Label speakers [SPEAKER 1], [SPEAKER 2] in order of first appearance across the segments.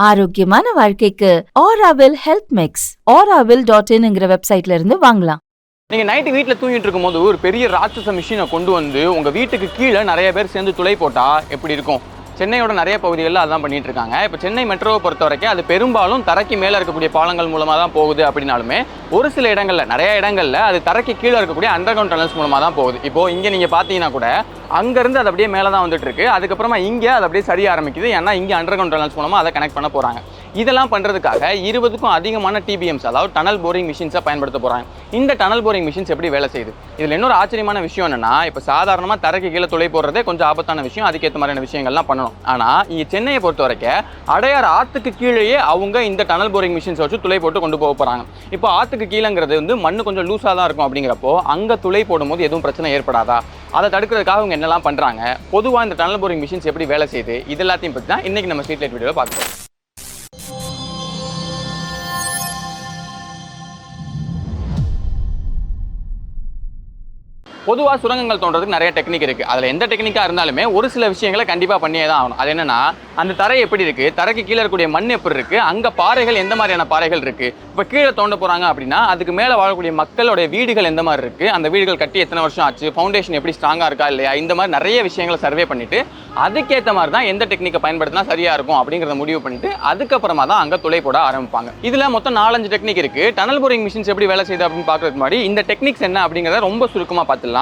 [SPEAKER 1] ஆரோக்கியமான வாழ்க்கைக்கு Aaravil health mix auraville.in வெப்சைட்ல இருந்து வாங்கலாம்.
[SPEAKER 2] நீங்கள் நைட்டு வீட்டில் தூங்கிட்டு இருக்கும்போது ஒரு பெரிய ராட்சச மிஷினை கொண்டு வந்து உங்கள் வீட்டுக்கு கீழே நிறைய பேர் சேர்ந்து துளை போட்டால் எப்படி இருக்கும்? சென்னையோட நிறைய பகுதிகளில் அதான் பண்ணிட்டு இருக்காங்க. இப்போ சென்னை மெட்ரோவை பொறுத்த வரைக்கும் அது பெரும்பாலும் தரைக்கு மேலே இருக்கக்கூடிய பாலங்கள் மூலமாக தான் போகுது. அப்படின்னாலுமே ஒரு சில இடங்களில், நிறைய இடங்களில் அது தரைக்கு கீழே இருக்கக்கூடிய அண்டர் கிரவுண்ட் டனல்ஸ் மூலமாக தான் போகுது. இப்போ இங்கே நீங்கள் பார்த்தீங்கன்னா கூட அங்கேருந்து அது அப்படியே மேலே தான் வந்துட்டு இருக்கு. அதுக்கப்புறமா இங்கே அது அப்படியே சரிய ஆரம்பிக்குது. ஏன்னா இங்கே அண்டர் கிரவுண்ட் டனல்ஸ் மூலமாக அதை கனெக்ட் பண்ண போகிறாங்க. இதெல்லாம் பண்ணுறதுக்காக 20க்கும் அதிகமான டிபிஎம்ஸ், அதாவது டனல் போரிங் மிஷின்ஸை பயன்படுத்த போகிறாங்க. இந்த டனல் போரிங் மிஷின்ஸ் எப்படி வேலை செய்யுது? இதில் இன்னொரு ஆச்சரியமான விஷயம் என்னன்னா, இப்போ சாதாரணமாக தரைக்கு கீழே துளை போடுறதே கொஞ்சம் ஆபத்தான விஷயம். அதுக்கேற்ற மாதிரியான விஷயங்கள்லாம் பண்ணணும். ஆனால் இங்கே சென்னையை பொறுத்த வரைக்கும் அடையார் ஆற்றுக்கு கீழேயே அவங்க இந்த டனல் போரிங் மிஷின்ஸ் வச்சு துளை போட்டு கொண்டு போக போகிறாங்க. இப்போ ஆற்றுக்கு கீழேங்கிறது வந்து மண் கொஞ்சம் லூஸாக தான் இருக்கும். அப்படிங்கிறப்போ அங்கே துளை போடும்போது எதுவும் பிரச்சனை ஏற்படாதா? அதை தடுக்கிறதுக்காக அவங்க என்னெல்லாம் பண்ணுறாங்க, பொதுவாக இந்த டனல் போரிங் மிஷின்ஸ் எப்படி வேலை செய்யுது, இது எல்லாத்தையும் பற்றி தான் இன்றைக்கி நம்ம ஸ்ட்ரீட் லைட் வீடியோவில் பார்க்குறோம். பொதுவாக சுரங்கங்கள் தோன்றதுக்கு நிறைய டெக்னிக் இருக்குது. அதில் எந்த டெக்னிக்காக இருந்தாலுமே ஒரு சில விஷயங்களை கண்டிப்பாக பண்ணியே தான் ஆகணும். அது என்னென்னா, அந்த தரை எப்படி இருக்குது, தரைக்கு கீழே இருக்கக்கூடிய மண் எப்படி இருக்குது, அங்கே பாறைகள் எந்த மாதிரியான பாறைகள் இருக்குது. இப்போ கீழே தோண்ட போகிறாங்க அப்படின்னா அதுக்கு மேலே வாழக்கூடிய மக்களுடைய வீடுகள் எந்த மாதிரி இருக்குது, அந்த வீடுகள் கட்டி எத்தனை வருஷம் ஆச்சு, ஃபவுண்டேஷன் எப்படி ஸ்ட்ராங்காக இருக்கா இல்லையா, இந்த மாதிரி நிறைய விஷயங்களை சர்வே பண்ணிவிட்டு அதுக்கேற்ற மாதிரி தான் எந்த டெக்னிக்கை பயன்படுத்தினா சரியாக இருக்கும் அப்படிங்கிறத முடிவு பண்ணிவிட்டு அதுக்கப்புறமா தான் அங்கே துளை போட ஆரம்பிப்பாங்க. இதில் மொத்தம் 4-5 டெக்னிக் இருக்குது. டனல் போரிங் மிஷின்ஸ் எப்படி வேலை செய்யுது அப்படின்னு பார்க்கறதுக்கு முன்னாடி இந்த டெக்னிக்ஸ் என்ன அப்படிங்கிறத ரொம்ப சுருக்கமாக பார்த்துலாம்.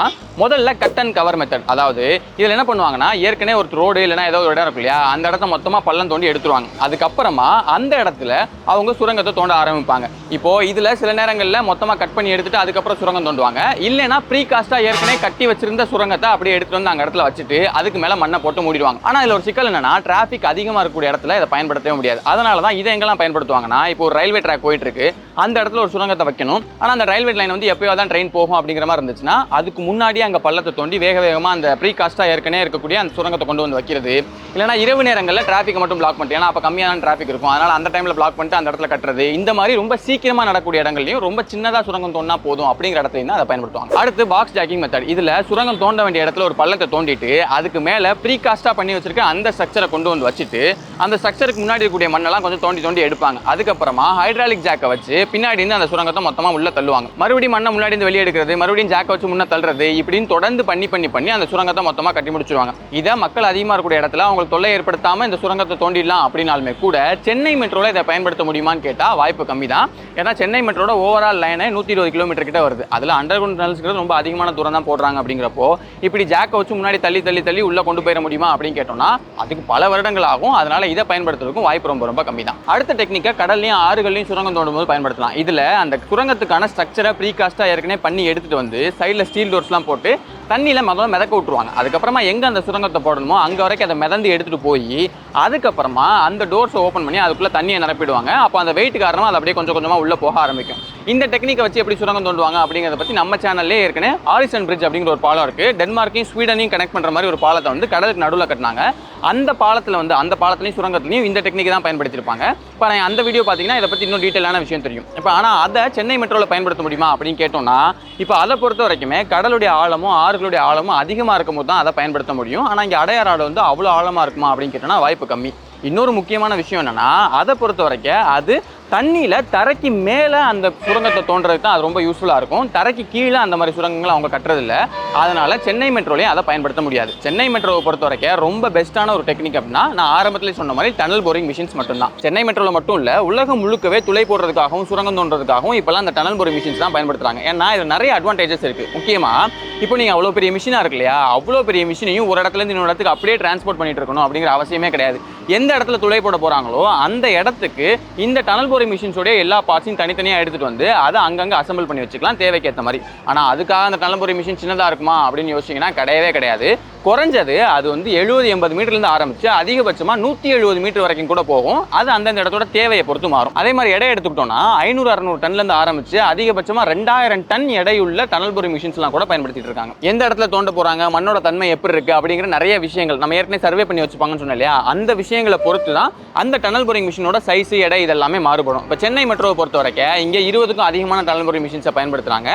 [SPEAKER 2] முதல்ல கட் அண்ட் கவர் மெத்தட். அதாவது இதில் என்ன பண்ணுவாங்கன்னா, ஏற்கனவே ஒரு ரோடு இல்லைனா ஏதோ ஒரு இடம் இருக்கு இல்லையா, அந்த இடத்த மொத்தமாக பள்ளம் தோண்டி எடுத்துருவாங்க. அதுக்கப்புறமா அந்த இடத்துல அவங்க சுரங்கத்தை தோண்ட ஆரம்பிப்பாங்க. இப்போ இதில் சில நேரங்களில் மொத்தமாக கட் பண்ணி எடுத்துட்டு அதுக்கப்புறம் சுரங்கம் தோண்டுவாங்க. இல்லைனா ப்ரீ காஸ்ட்டாக ஏற்கனவே கட்டி வச்சிருந்த சுரங்கத்தை அப்படியே எடுத்துட்டு வந்து அந்த இடத்துல வச்சுட்டு அதுக்கு மேலே மண்ணை போட்டு மூடிடுவாங்க. ஆனால் இதில் ஒரு சிக்கல் என்னன்னா, டிராஃபிக் அதிகமாக இருக்கக்கூடிய இடத்துல இதை பயன்படுத்தவே முடியாது. அதனால தான் இதை எங்கெல்லாம் பயன்படுத்துவாங்கன்னா, இப்போ ஒரு ரயில்வே ட்ராக் போயிட்டு இருக்கு, அந்த இடத்துல ஒரு சுரங்கத்தை வைக்கணும். ஆனால் அந்த ரயில்வே லைன் வந்து எப்பயோ தான் ட்ரெயின் போகும் அப்படிங்கிற மாதிரி இருந்துச்சுன்னா அதுக்கு முன்னாடியே அங்கே பள்ளத்தை தோண்டி வேகமாக அந்த ப்ரீ காஸ்ட்டாக ஏற்கனவே இருக்கக்கூடிய அந்த சுரங்கத்தை கொண்டு வந்து வைக்கிறது. இல்லைனா இரவு நேரங்களில் டிராஃபிக் மட்டும் பிளாக் பண்ணிட்டு, ஏன்னா அப்போ கம்மியான டிராஃபிக் இருக்கும், அதனால் அந்த டைமில் பிளாக் பண்ணிட்டு அந்த இடத்துல கட்டுறது. இந்த மாதிரி ரொம்ப சீக்கிரமாக நடக்கூடிய இடங்கள்லையும் ரொம்ப சின்னதாக சுரங்கம் தோண்டினா போதும் அப்படிங்கிற இடத்துல தான் அதை பயன்படுத்துவாங்க. அடுத்து பாக்ஸ் ஜாக்கிங் மெத்தட். இதில் சுரங்கம் தோண்ட வேண்டிய இடத்துல ஒரு பள்ளத்தை தோண்டிட்டு அதுக்கு மேலே ப்ரீ காஸ்ட்டாக பண்ணி வச்சிருக்க அந்த ஸ்ட்ரக்சரை கொண்டு வந்து வச்சுட்டு அந்த ஸ்ட்ரக்சருக்கு முன்னாடி இருக்கக்கூடிய மண்ணெல்லாம் கொஞ்சம் தோண்டி எடுப்பாங்க. அதுக்கப்புறமா ஹைட்ராலிக் ஜாக்கை வச்சு பின்னாடி இருந்து அந்த சுரங்கத்தை மொத்தமாக உள்ள தள்ளுவாங்க. மறுபடியும் மண்ணை முன்னாடி இருந்து வெளியே எடுக்கிறது, மறுபடியும் ஜாக்கை வச்சு முன்ன தள்ளுறது, இப்படின்னு தொடர்ந்து பண்ணி அந்த சுரங்கத்தை மொத்தமாக கட்டி முடிச்சிருவாங்க. இதை மக்கள் அதிகமாக இருக்கக்கூடிய இடத்துல அவங்களுக்கு தொல்லை ஏற்படுத்தாமல் இந்த சுரங்கத்தை தோண்டிடலாம் அப்படின்னாலுமே கூட சென்னை மெட்ரோவில் இதை பயன்படுத்த முடியுமான்னு கேட்டால் வாய்ப்பு கம்மி தான். ஏன்னா சென்னை மெட்ரோட ஓவரால் லைனே 120 கிலோமீட்டர் கிட்ட வருது. அதில் அண்டர் கிரவுண்ட் டனல்ஸ்ங்கிறது ரொம்ப அதிகமான தூரம் தான் போடுறாங்க. அப்படிங்கிறப்போ இப்படி ஜாக்கை வச்சு முன்னாடி தள்ளி உள்ளே கொண்டு போயிட முடியுமா அப்படின்னு கேட்டோம்னா அதுக்கு பல வருடங்கள் ஆகும். அதனால இதை பயன்படுத்துறதுக்கும் வாய்ப்பு ரொம்ப கம்மி தான். அடுத்த டெக்னிக்கை கடல்லையும் ஆறுகள்லையும் சுரங்கம் தோண்டும் போது பயன்படுத்தலாம். இதில் அந்த சுரங்கத்துக்கான ஸ்ட்ரக்சரை ப்ரீ காஸ்ட்டாக ஏற்கனவே பண்ணி எடுத்துட்டு வந்து சைடில் ஸ்டீல் டோர்ஸ்லாம் போட்டு தண்ணியில் முதல்ல மிதக்க விட்டுருவாங்க. அதுக்கப்புறமா எங்கே அந்த சுரங்கத்தை போடணுமோ அங்கே வரைக்கும் அதை மிதந்து எடுத்துகிட்டு போய் அதுக்கப்புறமா அந்த டோர்ஸை ஓப்பன் பண்ணி அதுக்குள்ளே தண்ணியை நிரப்பிடுவாங்க. அப்போ அந்த வெயிட் காரணமாக அது அப்படியே கொஞ்சம் கொஞ்சமாக உள்ளே போக ஆரம்பிக்கும். இந்த டெக்னிக்கை வச்சு எப்படி சுரங்கம் தோண்டுவாங்க அப்படிங்கிறத பற்றி நம்ம சேனல்லே ஏற்கனவே ஆரிசன் பிரிட்ஜ் அப்படிங்கிற ஒரு பாலம் இருக்குது. டென்மார்க்கையும் ஸ்வீடனையும் கனெக்ட் பண்ணுற மாதிரி ஒரு பாலத்தை வந்து கடலுக்கு நடுவில் கட்டினாங்க. அந்த பாலத்தில் வந்து அந்த பாலத்துலையும் சுரங்கத்துலையும் இந்த டெக்னிக் தான் பயன்படுத்தியிருப்பாங்க. இப்போ அந்த வீடியோ பார்த்தீங்கன்னா இதை பற்றி இன்னும் டீட்டெயிலான விஷயம் தெரியும். இப்போ ஆனால் அதை சென்னை மெட்ரோவில் பயன்படுத்த முடியுமா அப்படின்னு கேட்டோம்னா, இப்போ அதை பொறுத்த வரைக்குமே கடலுடைய ஆழமும் ஆறுகளுடைய ஆழமும் அதிகமாக இருக்கும் போது தான் அதை பயன்படுத்த முடியும். ஆனால் இங்கே அடையார் ஆழம் வந்து அவ்வளோ ஆழமாக இருக்குமா அப்படின்னு கேட்டோம்னா வாய்ப்பு கம்மி. இன்னொரு முக்கியமான விஷயம் என்னென்னா, அதை பொறுத்த வரைக்கும் அது தண்ணியில் தரைக்கு மேலே அந்த சுரங்கத்தை தோன்றதுக்கு தான் அது ரொம்ப யூஸ்ஃபுல்லாக இருக்கும். தரைக்கு கீழே அந்த மாதிரி சுரங்கங்களை அவங்க கட்டுறதில்ல. அதனால் சென்னை மெட்ரோலையும் அதை பயன்படுத்த முடியாது. சென்னை மெட்ரோவை பொறுத்த வரைக்கும் ரொம்ப பெஸ்ட்டான ஒரு டெக்னிக் அப்படின்னா நான் ஆரம்பத்தில் சொன்ன மாதிரி டனல் போரிங் மிஷின்ஸ் மட்டும்தான். சென்னை மெட்ரோவில் மட்டும் இல்லை, உலகம் முழுக்கவே துளை போடுறதுக்காகவும் சுரங்கம் தோன்றதுக்காகவும் இப்போலாம் அந்த டனல் போரிங் மிஷின்ஸ் தான் பயன்படுத்துகிறாங்க. ஏன்னா இது நிறைய அட்வான்டேஜஸ் இருக்குது. முக்கியமாக இப்போ நீங்கள் அவ்வளோ பெரிய மிஷினாக இருக்கு இல்லையா, அவ்வளோ பெரிய மிஷினையும் ஒரு இடத்துலேருந்து இன்னொரு இடத்துக்கு அப்படியே டிரான்ஸ்போர்ட் பண்ணிட்டு இருக்கணும் அப்படிங்கிற அவசியமே கிடையாது. எந்த இடத்துல துளை போட போகிறாங்களோ அந்த இடத்துக்கு இந்த டனல் போரிங் மிஷின்ஸோடைய எல்லா பார்ட்ஸையும் தனித்தனியாக எடுத்துகிட்டு வந்து அதை அங்கங்கே அசம்பிள் பண்ணி வச்சுக்கலாம் தேவைக்கேற்ற மாதிரி. ஆனால் அதுக்காக அந்த டனல் போரிங் மிஷின் சின்னதாக இருக்குமா அப்படின்னு யோசிச்சிங்கன்னா கிடையவே கிடையாது. குறைஞ்சது அது வந்து 70-80 மீட்டர்லேருந்து ஆரம்பித்து அதிகபட்சமாக 170 மீட்டர் வரைக்கும் கூட போகும். அது அந்தந்த இடத்தோட தேவையை பொறுத்து மாறும். அதே மாதிரி எடை எடுத்துக்கிட்டோம்னா 500-600 டன்லேருந்து ஆரம்பித்து அதிகபட்சமாக 2000 டன் எடையுள்ள டனல் போரிங் மிஷின்ஸ்லாம் கூட பயன்படுத்திட்டு இருக்காங்க. எந்த இடத்துல தோண்ட போகிறாங்க, மண்ணோட தன்மை எப்படி இருக்குது அப்படிங்கிற நிறைய விஷயங்கள் நம்ம ஏற்கனவே சர்வே பண்ணி வச்சுப்பாங்கன்னு சொன்னோம் இல்லையா, அந்த விஷயங்களை பொறுத்து தான் அந்த டனல் போரிங் மிஷினோட சைஸ் எடை இதெல்லாமே மாறுபடும். மாறுபடும். இப்போ சென்னை மெட்ரோவை பொறுத்த வரைக்கும் இங்கே 20க்கும் அதிகமான டனல் போரிங் மிஷின்ஸை பயன்படுத்துகிறாங்க.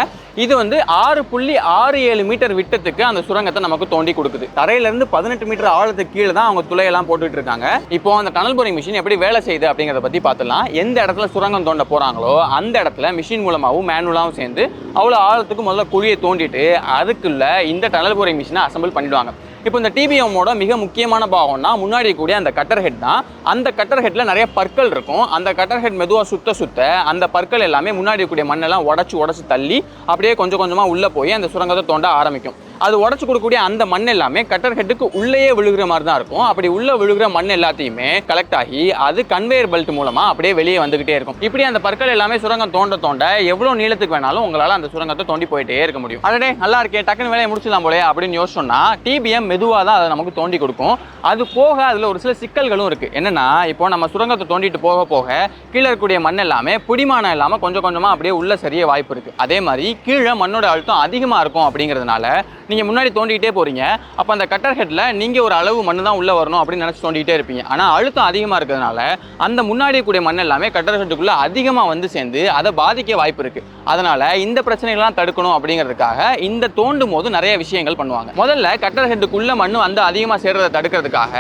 [SPEAKER 2] இது வந்து 6.67 மீட்டர் விட்டத்துக்கு அந்த சுரங்கத்தை நமக்கு தோண்டி கொடுக்குது. தரையிலிருந்து 18 மீட்டர் ஆழத்துக்கு கீழே தான் அவங்க துளையெல்லாம் போட்டுட்டு இருக்காங்க. இப்போ அந்த டனல் போரிங் மிஷின் எப்படி வேலை செய்யுது அப்படிங்கிறத பற்றி பார்த்துலாம். எந்த இடத்துல சுரங்கம் தோண்ட போகிறாங்களோ அந்த இடத்துல மிஷின் மூலமாகவும் மேனுவலாகவும் சேர்ந்து அவ்வளோ ஆழத்துக்கு முதல்ல குழியை தோண்டிட்டு அதுக்குள்ள இந்த டனல் போரிங் மிஷினை அசம்பிள் பண்ணிடுவாங்க. இப்போ இந்த டிபிஎம்மோட மிக முக்கியமான பாகம்னா முன்னாடி கூடிய அந்த கட்டர் ஹெட் தான். அந்த கட்டர் ஹெட்டில் நிறைய பற்கள் இருக்கும். அந்த கட்டர் ஹெட் மெதுவாக சுத்த அந்த பற்கள் எல்லாமே முன்னாடி கூடிய மண்ணெல்லாம் உடச்சி தள்ளி அப்படியே கொஞ்சம் கொஞ்சமாக உள்ளே போய் அந்த சுரங்கத்தை தோண்ட ஆரம்பிக்கும். அது உடச்சு கொடுக்கக்கூடிய அந்த மண் எல்லாமே கட்டர் ஹெட்டுக்கு உள்ளேயே விழுகிற மாதிரி தான் இருக்கும். அப்படி உள்ள விழுகிற மண் எல்லாத்தையுமே கலெக்ட் ஆகி அது கன்வேயர் பெல்ட் மூலமா அப்படியே வெளியே வந்துகிட்டே இருக்கும். இப்படி அந்த பற்கள் எல்லாமே சுரங்கம் தோண்ட எவ்வளவு நீளத்துக்கு வேணாலும் உங்களால அந்த சுரங்கத்தை தோண்டி போயிட்டே இருக்க முடியும். அதே நல்லா இருக்கே, டக்குன்னு வேலையை முடிச்சிடலாம் போலே அப்படின்னு யோசிச்சோம்னா டிபிஎம் மெதுவாக தான் அதை நமக்கு தோண்டி கொடுக்கும். அது போக அதில் ஒரு சில சிக்கல்களும் இருக்கு. என்னன்னா இப்போ நம்ம சுரங்கத்தை தோண்டிட்டு போக கீழே இருக்கக்கூடிய மண் எல்லாமே பிடிமானம் இல்லாமல் கொஞ்சம் கொஞ்சமாக அப்படியே உள்ள சரிய வாய்ப்பு இருக்கு. அதே மாதிரி கீழே மண்ணோட அழுத்தம் அதிகமாக இருக்கும். அப்படிங்கிறதுனால நீங்கள் முன்னாடி தோண்டிகிட்டே போகிறீங்க. அப்போ அந்த கட்டர் ஹெட்டில் நீங்கள் ஒரு அளவு மண் தான் உள்ளே வரணும் அப்படின்னு நினச்சி தோண்டிகிட்டே இருப்பீங்க. ஆனால் அழுத்தம் அதிகமாக இருக்கிறதுனால அந்த முன்னாடி கூடிய மண் எல்லாமே கட்டர் ஹெட்டுக்குள்ளே அதிகமாக வந்து சேர்ந்து அதை பாதிக்க வாய்ப்பு இருக்குது. அதனால் இந்த பிரச்சனைகள்லாம் தடுக்கணும் அப்படிங்கிறதுக்காக இந்த தோண்டும் போது நிறைய விஷயங்கள் பண்ணுவாங்க. முதல்ல கட்டர் ஹெட்டுக்குள்ளே மண் வந்து அதிகமாக சேர்றதை தடுக்கிறதுக்காக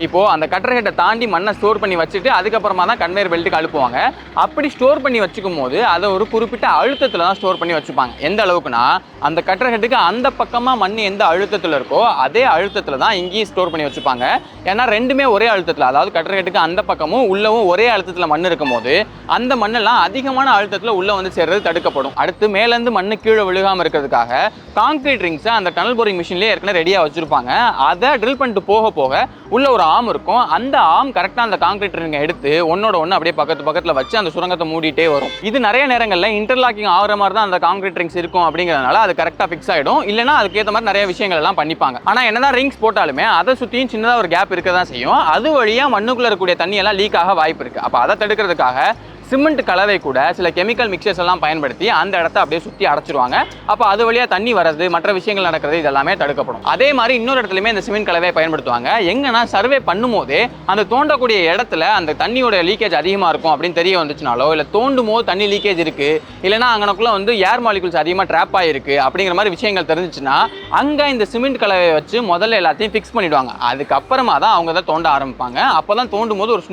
[SPEAKER 2] இப்போது அந்த கட்டர் ஹெட்டை தாண்டி மண்ணை ஸ்டோர் பண்ணி வச்சுட்டு அதுக்கப்புறமா தான் கன்வேயர் பெல்ட்டுக்கு அனுப்புவாங்க. அப்படி ஸ்டோர் பண்ணி வச்சுக்கும் போது அதை ஒரு குறிப்பிட்ட அழுத்தத்தில் தான் ஸ்டோர் பண்ணி வச்சுப்பாங்க. எந்த அளவுக்குன்னா அந்த கட்டர் ஹெட்டுக்கு அந்த பக்கமாக மண் எந்த அழுத்தத்தில் இருக்கோ அதே அழுத்தத்தில் தான் இங்கேயும் ஸ்டோர் பண்ணி வச்சுப்பாங்க. ஏன்னா ரெண்டுமே ஒரே அழுத்தத்தில், அதாவது கட்டர் ஹெட்டுக்கு அந்த பக்கமும் உள்ளவும் ஒரே அழுத்தத்தில் மண் இருக்கும் போது அந்த மண்ணெல்லாம் அதிகமான அழுத்தத்தில் உள்ள வந்து சேர்றது தடுக்கப்படும். அடுத்து மேலேருந்து மண்ணு கீழே விழுகாமல் இருக்கிறதுக்காக கான்கிரீட் ரிங்ஸை அந்த டனல் போரிங் மிஷின்லேயே ஏற்கனவே ரெடியாக வச்சுருப்பாங்க. அதை ட்ரில் பண்ணிட்டு போக உள்ள ஒரு ஆம் இருக்கும். அந்த ஆம் கரெக்டாக அந்த கான்கிரீட் ரிங்கை எடுத்து ஒன்னோட ஒன்று அப்படியே பக்கத்தில் வச்சு அந்த சுரங்கத்தை மூடிட்டே வரும். இது நிறைய நேரங்களில் இன்டர்லாக்கிங் ஆகிற மாதிரி தான் அந்த கான்கிரீட் ரிங்ஸ் இருக்கும். அப்படிங்கிறதுனால அது கரெக்டாக ஃபிக்ஸ் ஆகிடும். இல்லைனா அதுக்கேற்ற மாதிரி நிறைய விஷயங்கள் எல்லாம் பண்ணிப்பாங்க. ஆனால் என்னதான் ரிங்ஸ் போட்டாலுமே அதை சுற்றியும் சின்னதாக ஒரு கேப் இருக்க தான் செய்யும். அது வழியாக மண்ணுக்குள்ள இருக்கக்கூடிய தண்ணி எல்லாம் லீக் ஆக வாய்ப்பு இருக்குது. அப்போ அதை தடுக்கிறதுக்காக சிமெண்ட் கலவை கூட சில கெமிக்கல் மிக்சர்ஸ் எல்லாம் பயன்படுத்தி அந்த இடத்த அப்படியே சுற்றி அடைச்சிருவாங்க. அப்போ அது வழியாக தண்ணி வர்றது மற்ற விஷயங்கள் நடக்கிறது இதெல்லாமே தடுக்கப்படும். அதே மாதிரி இன்னொரு இடத்துலையுமே இந்த சிமெண்ட் கலவையை பயன்படுத்துவாங்க. எங்கன்னா சர்வே பண்ணும்போதே அந்த தோண்டக்கூடிய இடத்துல அந்த தண்ணியோட லீக்கேஜ் அதிகமாக இருக்கும் அப்படின்னு தெரிய வந்துச்சுனாலோ, இல்லை தோண்டும் போது தண்ணி லீக்கேஜ் இருக்குது, இல்லைனா அங்கனக்குள்ள வந்து ஏர் மாலிகுல்ஸ் அதிகமாக ட்ராப் ஆகிருக்கு அப்படிங்கிற மாதிரி விஷயங்கள் தெரிஞ்சிச்சுன்னா அங்கே இந்த சிமெண்ட் கலவையை வச்சு முதல்ல எல்லாத்தையும் ஃபிக்ஸ் பண்ணிவிடுவாங்க. அதுக்கப்புறமா தான் அவங்க தான் தோண்ட ஆரம்பிப்பாங்க. அப்போ தான் தோண்டும் போது ஒரு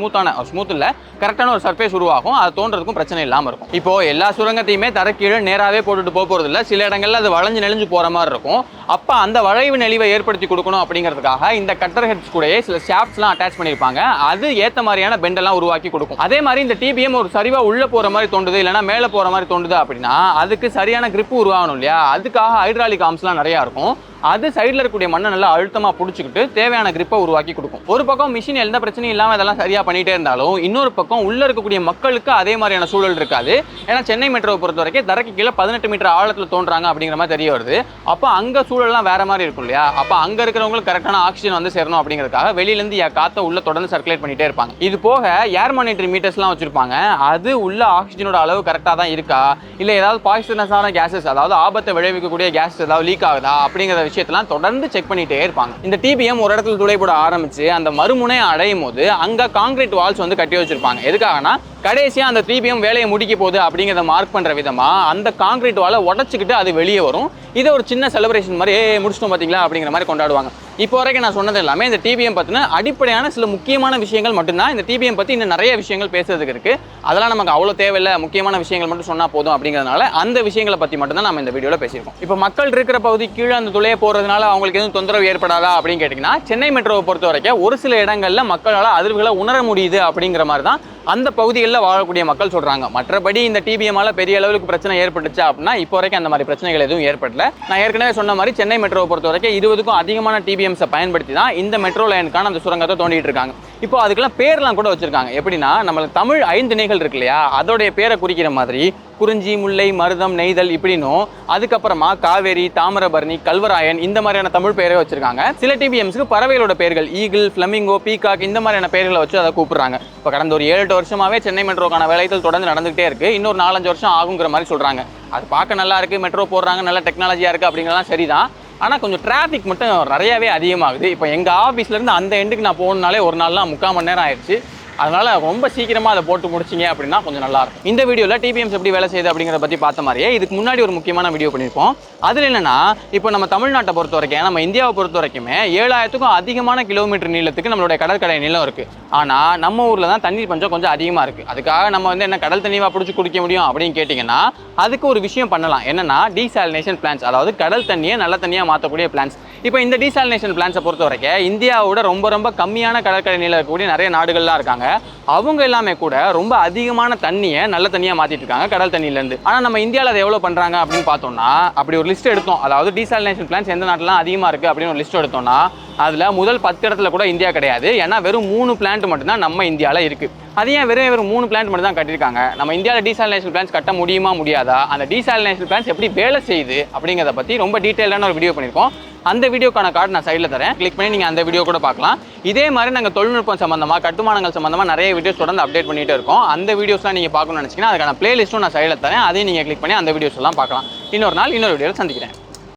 [SPEAKER 2] ஸ்மூத் இல்லை கரெக்டான ஒரு சர்ஃபேஸ் உருவாகும். அது தோன்றதுக்கும் பிரச்சனை இல்லாமல் இருக்கும். இப்போ எல்லா சுரங்கத்தையுமே தரக்கீழே நேராகவே போட்டுட்டு போகிறது இல்லை. சில இடங்கள்ல அது வளைஞ்சு நெளிஞ்சு போகிற மாதிரி இருக்கும். அப்போ அந்த வளைவு நெளிவை ஏற்படுத்தி கொடுக்கணும் அப்படிங்கிறதுக்காக இந்த கட்டர் ஹெட்ஸ் கூடயே சில ஷாஃப்ட்ஸ்லாம் அட்டாச் பண்ணியிருப்பாங்க. அது ஏற்ற மாதிரியான பெண்டெல்லாம் உருவாக்கி கொடுக்கும். அதே மாதிரி இந்த டிபிஎம் ஒரு சரிவாக உள்ளே போகிற மாதிரி தோண்டுது, இல்லைனா மேலே போகிற மாதிரி தோண்டுது அப்படின்னா அதுக்கு சரியான கிரிப்பு உருவாகணும் இல்லையா? அதுக்காக ஹைட்ராலிக் ஆர்ம்ஸ்லாம் நிறையா இருக்கும். அது சைடில் இருக்கக்கூடிய மண்ணை நல்லா அழுத்தமாக பிடிச்சிக்கிட்டு தேவையான கிரிப்பை உருவாக்கி கொடுக்கும். ஒரு பக்கம் மிஷின் எந்த பிரச்சனையும் இல்லாமல் இதெல்லாம் சரியாக பண்ணிகிட்டே இருந்தாலும் இன்னொரு பக்கம் உள்ளே இருக்கக்கூடிய மக்களுக்கு அதே மாதிரியான சூழல் இருக்காது. ஏன்னா சென்னை மெட்ரோவை பொறுத்த வரைக்கும் தரைக்கு கீழே 18 மீட்டர் ஆழத்தில் தோன்றாங்க அப்படிங்கிற மாதிரி தெரிய வருது. அப்போ அங்கே சூழல்லாம் வேற மாதிரி இருக்கும் இல்லையா? அப்போ அங்கே இருக்கிறவங்களுக்கு கரெக்டான ஆக்சிஜன் வந்து சேரணும் அப்படிங்கிறதுக்காக வெளியிலேருந்து காற்றை உள்ள தொடர்ந்து சர்க்குலேட் பண்ணிகிட்டே இருப்பாங்க. இது போக ஏர் மானிட்டரி மீட்டர்ஸ்லாம் வச்சுருப்பாங்க. அது உள்ள ஆக்சிஜனோட அளவு கரெக்டாக தான் இருக்கா, இல்லை ஏதாவது பாய்சனஸான கேஸஸ், அதாவது ஆபத்தை விளைவிக்கக்கூடிய கேஸ் ஏதாவது லீக் ஆகுதா அப்படிங்கிற விஷயத்தெல்லாம் தொடர்ந்து செக் பண்ணிட்டே இருப்பாங்க. இந்த டிபிஎம் ஒரு இடத்துல துளை போட ஆரம்பிச்சு அந்த மறுமுனை அடையும் போது அங்க கான்கிரீட் வால்ஸ் வந்து கட்டி வச்சிருப்பாங்க. எதுக்காகனா கடைசியா அந்த டிபிஎம் வேலையை முடிக்க போகுது அப்படிங்கிறத மார்க் பண்ற விதமா அந்த கான்கிரீட் வாலை உடச்சிக்கிட்டு அது வெளியே வரும். இதை ஒரு சின்ன செலிப்ரேஷன் மாதிரி முடிச்சிட்டோம் பார்த்தீங்களா அப்படிங்கிற மாதிரி கொண்டாடுவாங்க. இப்போ வரைக்கும் நான் சொன்னது எல்லாமே இந்த டிபிஎம் பற்றின அடிப்படையான சில முக்கியமான விஷயங்கள் மட்டும்தான். இந்த டிபிஎம் பற்றி இன்னும் நிறைய விஷயங்கள் பேசுறதுக்கு இருக்குது. அதெல்லாம் நமக்கு அவ்வளோ தேவையில்லை, முக்கியமான விஷயங்கள் மட்டும் சொன்னால் போதும் அப்படிங்கிறதுனால அந்த விஷயங்களை பற்றி மட்டும்தான் நம்ம இந்த வீடியோவில் பேசியிருக்கோம். இப்போ மக்கள் இருக்கிற பகுதி கீழே அந்த துளையை போகிறதுனால அவங்களுக்கு எதுவும் தொந்தரவு ஏற்படாதா அப்படின்னு கேட்டிங்கன்னா, சென்னை மெட்ரோவை பொறுத்த வரைக்கும் ஒரு சில இடங்களில் மக்களால் அதிர்வுகளை உணர முடியுது அப்படிங்கிற மாதிரி தான் அந்த பகுதிகளில் வாழக்கூடிய மக்கள் சொல்கிறாங்க. மற்றபடி இந்த டிபிஎம்மால் பெரிய அளவுக்கு பிரச்சனை ஏற்பட்டுச்சு அப்படின்னா இப்போ வரைக்கும் அந்த மாதிரி பிரச்சனைகள் எதுவும் ஏற்படல. நான் ஏற்கனவே சொன்ன மாதிரி சென்னை மெட்ரோவை பொறுத்த வரைக்கும் 20க்கும் அதிகமான டிபிஎம்ஸை பயன்படுத்தி தான் இந்த மெட்ரோ லைனுக்கான அந்த சுரங்கத்தை தோண்டிட்டு இருக்காங்க. இப்போ அதுக்கெல்லாம் பேர்லாம் கூட வச்சிருக்காங்க. எப்படின்னா நம்மளுக்கு தமிழ் 5 திணைகள் இருக்கு இல்லையா, அதோடைய பேரை குறிக்கிற மாதிரி குறிஞ்சி, முல்லை, மருதம், நெய்தல் இப்படின்னும், அதுக்கப்புறமா காவேரி, தாமிரபரணி, கல்வராயன் இந்த மாதிரியான தமிழ் பேரை வச்சிருக்காங்க. சில டிபிஎம்ஸ்க்கு பறவைகளோட பேர்கள் ஈகிள், ஃப்ளமிங்கோ, பீகாக் இந்த மாதிரியான பேர்களை வச்சு அதை கூப்பிடுறாங்க. இப்போ கடந்த ஒரு 7-8 வருஷமாவே சென்னை மெட்ரோக்கான வேலைகள் தொடர்ந்து நடந்துகிட்டே இருக்கு. இன்னொரு 4-5 வருஷம் ஆகுங்கிற மாதிரி சொல்றாங்க. அது பார்க்க நல்லா இருக்கு, மெட்ரோ போடுறாங்க, நல்ல டெக்னாலஜியா இருக்கு அப்படிங்கிறலாம் சரிதான். ஆனால் கொஞ்சம் டிராஃபிக் மட்டும் நிறையவே அதிகமாகுது. இப்போ எங்கள் ஆஃபீஸ்லேருந்து அந்த எண்டுக்கு நான் போகணுனாலே ஒரு நாள்லாம் 3/4 மணி நேரம் ஆயிடுச்சு. அதனால ரொம்ப சீக்கிரமாக அதை போட்டு முடிச்சிங்க அப்படின்னா கொஞ்சம் நல்லா இருக்கும். இந்த வீடியோவில் டிபிஎம்ஸ் எப்படி வேலை செய்யுது அப்படிங்கிறத பற்றி பார்த்த மாதிரியே இதுக்கு முன்னாடி ஒரு முக்கியமான வீடியோ பண்ணியிருப்போம். அதில் என்னன்னா, இப்போ நம்ம தமிழ்நாட்டை பொறுத்த வரைக்கும், நம்ம இந்தியாவை பொறுத்த வரைக்குமே 7000க்கும் அதிகமான கிலோமீட்டர் நீளத்துக்கு நம்மளுடைய கடற்கரை நீளம் இருக்குது. ஆனால் நம்ம ஊரில் தான் தண்ணீர் பஞ்சம் கொஞ்சம் அதிகமாக இருக்குது. அதுக்காக நம்ம வந்து என்ன கடல் தண்ணியாக பிடிச்சி குடிக்க முடியும் அப்படின்னு கேட்டிங்கன்னா, அதுக்கு ஒரு விஷயம் பண்ணலாம். என்னன்னா, டீசாலினேஷன் பிளான்ஸ், அதாவது கடல் தண்ணியை நல்ல தண்ணியாக மாற்றக்கூடிய பிளான்ஸ். இப்போ இந்த டீசாலினேஷன் பிளான்ஸை பொறுத்த வரைக்கும் இந்தியாவோட ரொம்ப ரொம்ப கம்மியான கடற்கரை நீளம் இருக்கக்கூடிய நிறைய நாடுகள்லாம் இருக்காங்க. அவங்க எல்லாமே கூட ரொம்ப அதிகமான தண்ணியை நல்ல தண்ணியாக மாற்றிட்டு இருக்காங்க கடல் தண்ணியிலேருந்து. ஆனால் நம்ம இந்தியாவில் அதை எவ்வளோ பண்ணுறாங்க அப்படின்னு பார்த்தோம்னா, அப்படி ஒரு லிஸ்ட் எடுத்தோம், அதாவது டீசாலினேஷன் பிளான்ஸ் எந்த நாட்டிலாம் அதிகமாக இருக்குது அப்படின்னு ஒரு லிஸ்ட் எடுத்தோம்னா, அதில் முதல் 10 இடத்துல கூட இந்தியா கிடையாது. ஏன்னா வெறும் 3 பிளான்ட் மட்டும்தான் நம்ம இந்தியாவில் இருக்குது. அது ஏன் வெறும் 3 பிளான்ட் மட்டும் தான் கட்டியிருக்காங்க? நம்ம இந்தியாவில் டீசாலினேஷன் பிளான்ஸ் கட்ட முடியுமா முடியாதா, அந்த டீசாலினேஷன் பிளான்ஸ் எப்படி வேலை செய்யுது அப்படிங்கிறத பற்றி ரொம்ப டீட்டெயிலான ஒரு வீடியோ பண்ணியிருக்கோம். அந்த வீடியோக்கான கார்டு நான் சைடில் தரேன், கிளிக் பண்ணி நீங்கள் அந்த வீடியோ கூட பார்க்கலாம். இதே மாதிரி நாங்கள் தொழில்நுட்பம் சம்மந்தமாக, கட்டுமானங்கள் சம்மந்தமாக நிறைய வீடியோஸ் தொடர்ந்து அப்டேட் பண்ணிகிட்டே இருக்கோம். அந்த வீடியோஸ்லாம் நீங்கள் பார்க்கணும்னு நினச்சிங்கன்னா அதுக்கான பிளேலிஸ்ட்டும் நான் சைடில் தரேன், அதையும் நீங்கள் கிளிக் பண்ணி அந்த வீடியோஸ் எல்லாம் பார்க்கலாம். இன்னொரு நாள் இன்னொரு வீடியோவில் சந்திக்கிறேன்.